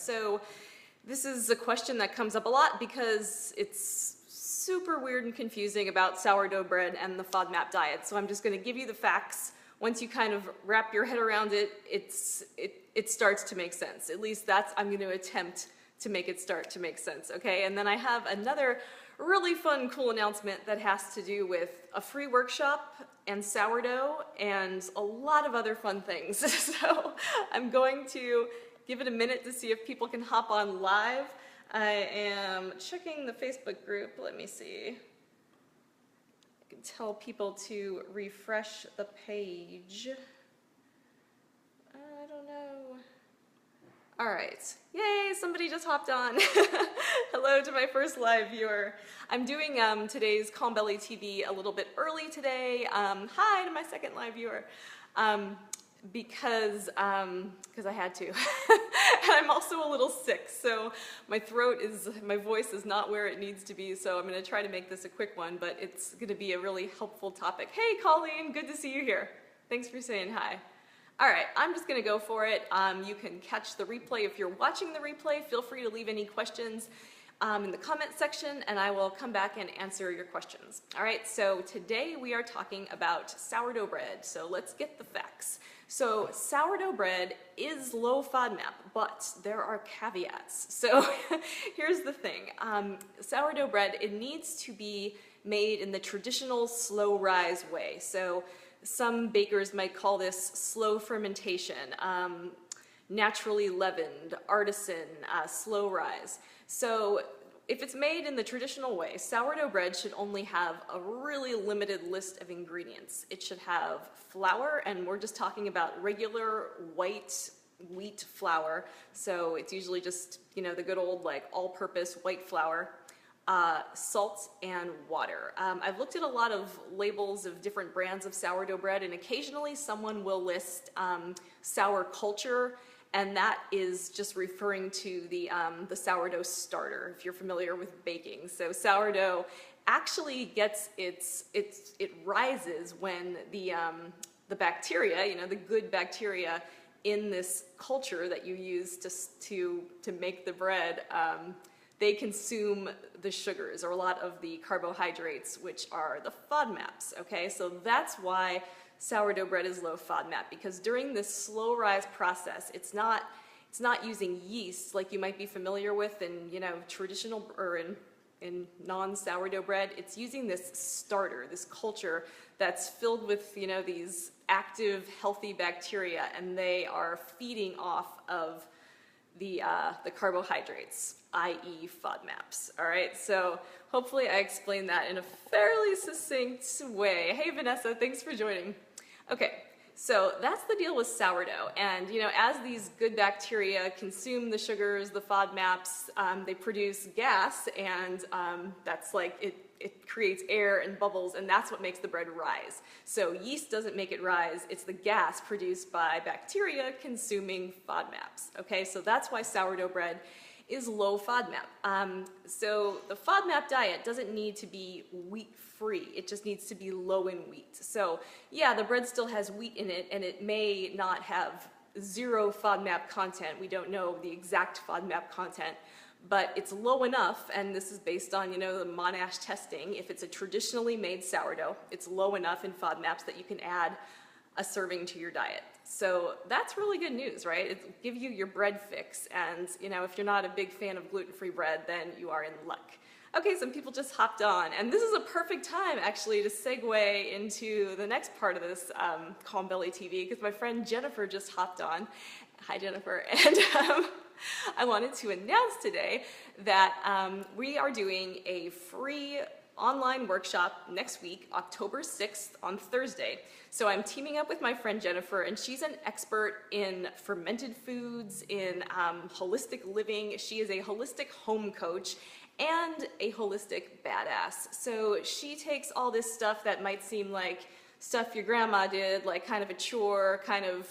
So this is a question that comes up a lot because it's super weird and confusing about sourdough bread and the FODMAP diet. So I'm just going to give you the facts. Once you kind of wrap your head around it, it starts to make sense. At least I'm going to attempt to make it start to make sense, okay? And then I have another really fun, cool announcement that has to do with a free workshop and sourdough and a lot of other fun things. So I'm going to give it a minute to see if people can hop on live. I am checking the Facebook group. Let me see. I can tell people to refresh the page. I don't know. All right. Yay, somebody just hopped on. Hello to my first live viewer. I'm doing today's Calm Belly TV a little bit early today. Hi to my second live viewer. Because I had to. And I'm also a little sick, so my voice is not where it needs to be, so I'm going to try to make this a quick one, but it's going to be a really helpful topic. Hey Colleen, good to see you here. Thanks for saying hi. All right, I'm just going to go for it. You can catch the replay. If you're watching the replay, feel free to leave any questions in the comment section, and I will come back and answer your questions. All right, so today we are talking about sourdough bread, so let's get the facts. So sourdough bread is low FODMAP, but there are caveats. So here's the thing. Sourdough bread, it needs to be made in the traditional slow rise way. So some bakers might call this slow fermentation, naturally leavened, artisan, slow rise. So if it's made in the traditional way, sourdough bread should only have a really limited list of ingredients. It should have flour, and we're just talking about regular white wheat flour. So it's usually just, you know, the good old like all-purpose white flour, salt, and water. I've looked at a lot of labels of different brands of sourdough bread, and occasionally someone will list sour culture, and that is just referring to the sourdough starter, if you're familiar with baking. So sourdough actually gets it rises when the bacteria, you know, the good bacteria in this culture that you use to make the bread, they consume the sugars or a lot of the carbohydrates, which are the FODMAPs, okay? So that's why sourdough bread is low FODMAP, because during this slow rise process, it's not using yeast like you might be familiar with in, you know, traditional or in non-sourdough bread. It's using this starter, this culture that's filled with, you know, these active, healthy bacteria, and they are feeding off of the carbohydrates, i.e. FODMAPs, all right? So hopefully I explained that in a fairly succinct way. Hey Vanessa, thanks for joining. Okay, so that's the deal with sourdough, and you know, as these good bacteria consume the sugars, the FODMAPs, they produce gas, and that's like, it creates air and bubbles, and that's what makes the bread rise. So yeast doesn't make it rise, it's the gas produced by bacteria consuming FODMAPs, okay? So that's why sourdough bread is low FODMAP. So the FODMAP diet doesn't need to be wheat-free, it just needs to be low in wheat. So yeah, the bread still has wheat in it, and it may not have zero FODMAP content. We don't know the exact FODMAP content, but it's low enough, and this is based on, you know, the Monash testing. If it's a traditionally made sourdough, it's low enough in FODMAPs that you can add a serving to your diet. So that's really good news, right? It'll give you your bread fix, and you know, if you're not a big fan of gluten-free bread, then you are in luck. Okay, some people just hopped on, and this is a perfect time actually to segue into the next part of this Calm Belly TV, because my friend Jennifer just hopped on. Hi Jennifer, and I wanted to announce today that we are doing a free online workshop next week, October 6th on Thursday. So I'm teaming up with my friend Jennifer, and she's an expert in fermented foods, in holistic living. She is a holistic home coach and a holistic badass. So she takes all this stuff that might seem like stuff your grandma did, like kind of a chore, kind of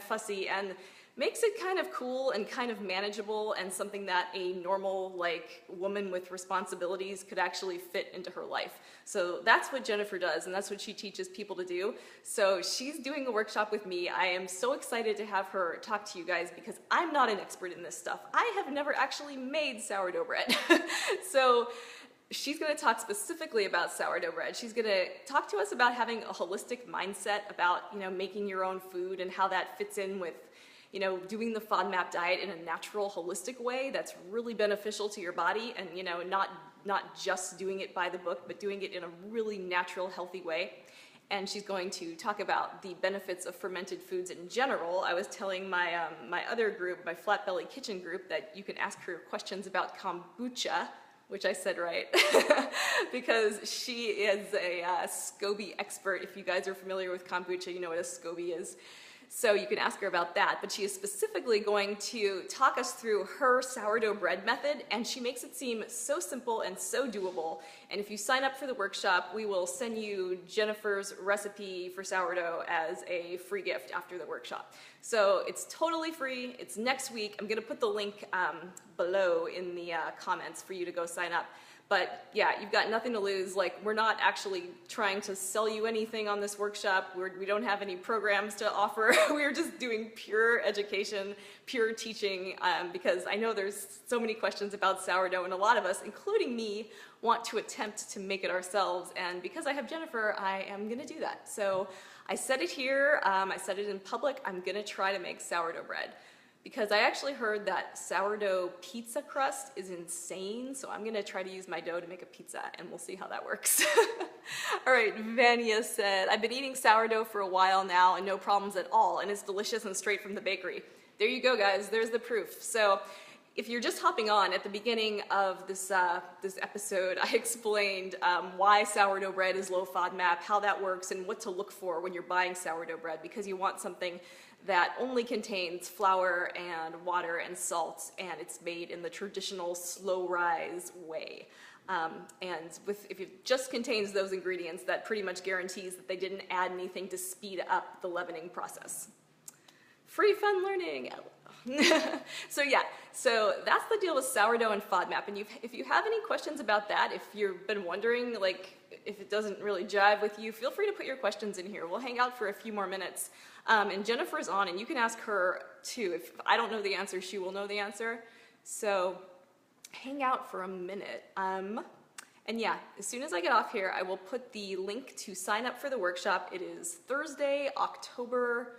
fussy, and makes it kind of cool and kind of manageable and something that a normal like woman with responsibilities could actually fit into her life. So that's what Jennifer does, and that's what she teaches people to do. So she's doing a workshop with me. I am so excited to have her talk to you guys because I'm not an expert in this stuff. I have never actually made sourdough bread. So she's going to talk specifically about sourdough bread. She's going to talk to us about having a holistic mindset about, you know, making your own food and how that fits in with, you know, doing the FODMAP diet in a natural, holistic way that's really beneficial to your body, and, you know, not just doing it by the book, but doing it in a really natural, healthy way. And she's going to talk about the benefits of fermented foods in general. I was telling my my other group, my Flat Belly Kitchen group, that you can ask her questions about kombucha, which I said right, because she is a SCOBY expert. If you guys are familiar with kombucha, you know what a SCOBY is. So you can ask her about that, but she is specifically going to talk us through her sourdough bread method, and she makes it seem so simple and so doable. And if you sign up for the workshop, we will send you Jennifer's recipe for sourdough as a free gift after the workshop. So it's totally free. It's next week. I'm going to put the link below in the comments for you to go sign up. But yeah, you've got nothing to lose. Like, we're not actually trying to sell you anything on this workshop. We don't have any programs to offer. We're just doing pure education, pure teaching, because I know there's so many questions about sourdough, and a lot of us, including me, want to attempt to make it ourselves. And because I have Jennifer, I am going to do that. So I said it here. I said it in public. I'm going to try to make sourdough bread, because I actually heard that sourdough pizza crust is insane, so I'm gonna try to use my dough to make a pizza, and we'll see how that works. All right, Vania said, I've been eating sourdough for a while now and no problems at all, and it's delicious and straight from the bakery. There you go, guys, there's the proof. So if you're just hopping on, at the beginning of this episode, I explained why sourdough bread is low FODMAP, how that works, and what to look for when you're buying sourdough bread, because you want something that only contains flour and water and salt, and it's made in the traditional slow rise way. And if it just contains those ingredients, that pretty much guarantees that they didn't add anything to speed up the leavening process. Free fun learning. So yeah, so that's the deal with sourdough and FODMAP. And if you have any questions about that, if you've been wondering, like, if it doesn't really jive with you, feel free to put your questions in here. We'll hang out for a few more minutes. And Jennifer's on, and you can ask her too. If I don't know the answer, she will know the answer. So hang out for a minute. And yeah, as soon as I get off here, I will put the link to sign up for the workshop. It is Thursday, October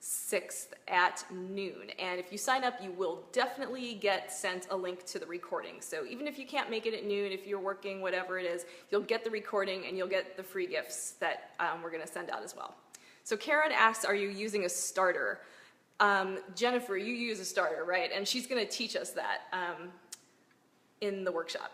6th at noon. And if you sign up, you will definitely get sent a link to the recording. So even if you can't make it at noon, if you're working, whatever it is, you'll get the recording and you'll get the free gifts that we're going to send out as well. So Karen asks, are you using a starter? Jennifer, you use a starter, right? And she's going to teach us that in the workshop.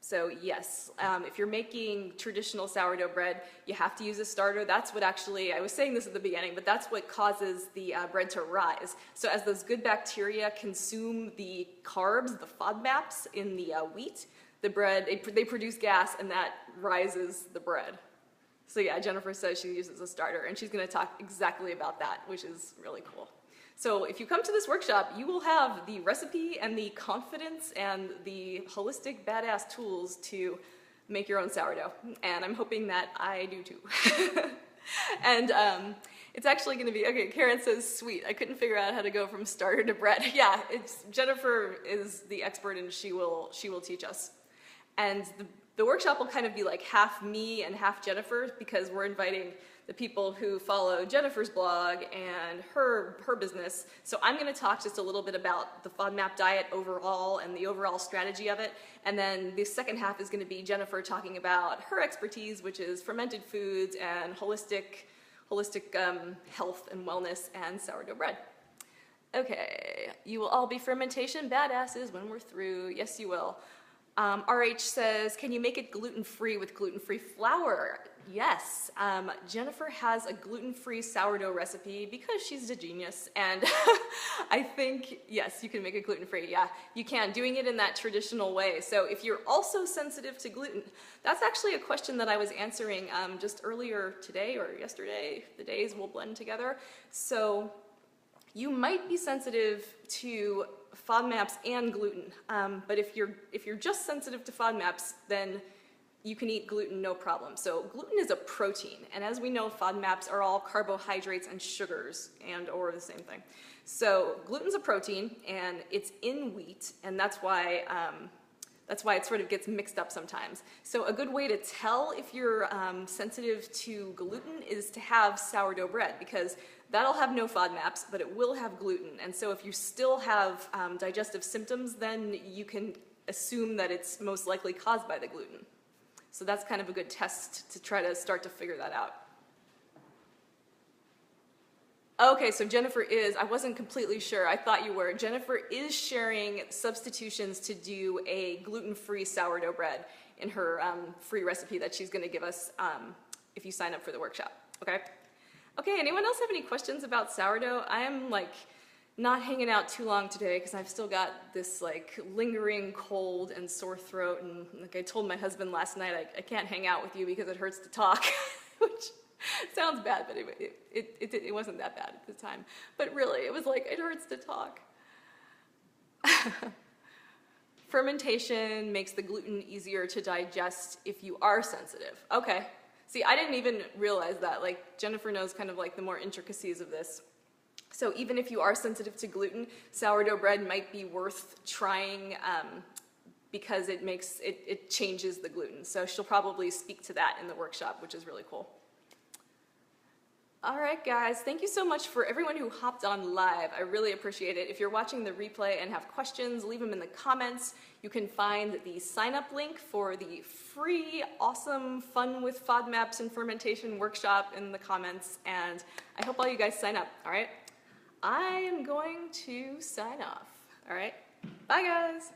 So yes, if you're making traditional sourdough bread, you have to use a starter. That's what actually, I was saying this at the beginning, but that's what causes the bread to rise. So as those good bacteria consume the carbs, the FODMAPs in the wheat, the bread, they produce gas, and that rises the bread. So yeah, Jennifer says she uses a starter, and she's going to talk exactly about that, which is really cool. So if you come to this workshop, you will have the recipe and the confidence and the holistic badass tools to make your own sourdough. And I'm hoping that I do too. And it's actually going to be, okay, Karen says, sweet, I couldn't figure out how to go from starter to bread. Yeah, Jennifer is the expert, and she will teach us. And the workshop will kind of be like half me and half Jennifer, because we're inviting the people who follow Jennifer's blog and her business. So I'm going to talk just a little bit about the FODMAP diet overall and the overall strategy of it. And then the second half is going to be Jennifer talking about her expertise, which is fermented foods and holistic health and wellness and sourdough bread. Okay, you will all be fermentation badasses when we're through. Yes, you will. RH says, can you make it gluten-free with gluten-free flour? Yes. Jennifer has a gluten-free sourdough recipe because she's a genius, and I think, yes, you can make it gluten-free. Yeah, you can, doing it in that traditional way. So if you're also sensitive to gluten, that's actually a question that I was answering just earlier today or yesterday. The days will blend together. So you might be sensitive to FODMAPs and gluten. But if you're just sensitive to FODMAPs, then you can eat gluten no problem. So gluten is a protein, and as we know, FODMAPs are all carbohydrates and sugars or the same thing. So gluten's a protein, and it's in wheat, and that's why it sort of gets mixed up sometimes. So a good way to tell if you're sensitive to gluten is to have sourdough bread, because that'll have no FODMAPs, but it will have gluten. And so if you still have digestive symptoms, then you can assume that it's most likely caused by the gluten. So that's kind of a good test to try to start to figure that out. Okay, so Jennifer I wasn't completely sure, I thought you were. Jennifer is sharing substitutions to do a gluten-free sourdough bread in her free recipe that she's gonna give us if you sign up for the workshop, okay? Okay, anyone else have any questions about sourdough? I am like not hanging out too long today because I've still got this like lingering cold and sore throat, and like I told my husband last night, I can't hang out with you because it hurts to talk, which sounds bad, but it wasn't that bad at the time. But really, it was like, it hurts to talk. Fermentation makes the gluten easier to digest if you are sensitive. Okay. See, I didn't even realize that. Like, Jennifer knows kind of like the more intricacies of this. So even if you are sensitive to gluten, sourdough bread might be worth trying because it changes the gluten. So she'll probably speak to that in the workshop, which is really cool. All right, guys, thank you so much for everyone who hopped on live. I really appreciate it. If you're watching the replay and have questions, leave them in the comments. You can find the sign-up link for the free, awesome, fun with FODMAPs and fermentation workshop in the comments, and I hope all you guys sign up, all right? I am going to sign off, all right? Bye, guys.